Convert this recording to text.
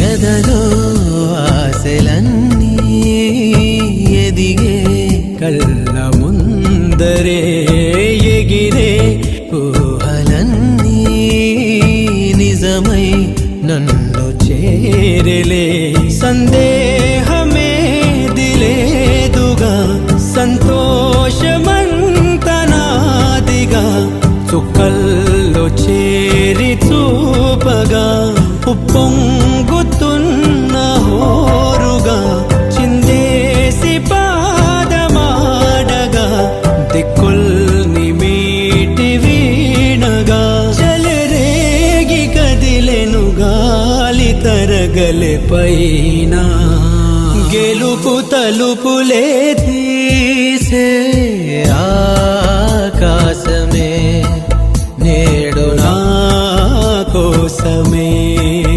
ఎదలో ఆశలన్నీ ఎదిగే కళ్ళ ముందరే ఎగిరే ఊహలన్నీ నిజమై నన్ను చేరలే సందేహమే దిలేదుగా సంతోషమంతనాదిగా చుక్కల్లో చేరి చూపగా ఉప్పొంగుతున్న హోరుగా చిందేసి పాదమాడగా దిక్కుల్ని మీటి వీణగా చెలరేగి కదిలెను గాలి తరగలే పైన గెలుపు తలుపులే తీసే ఆకాశమే నేడు నా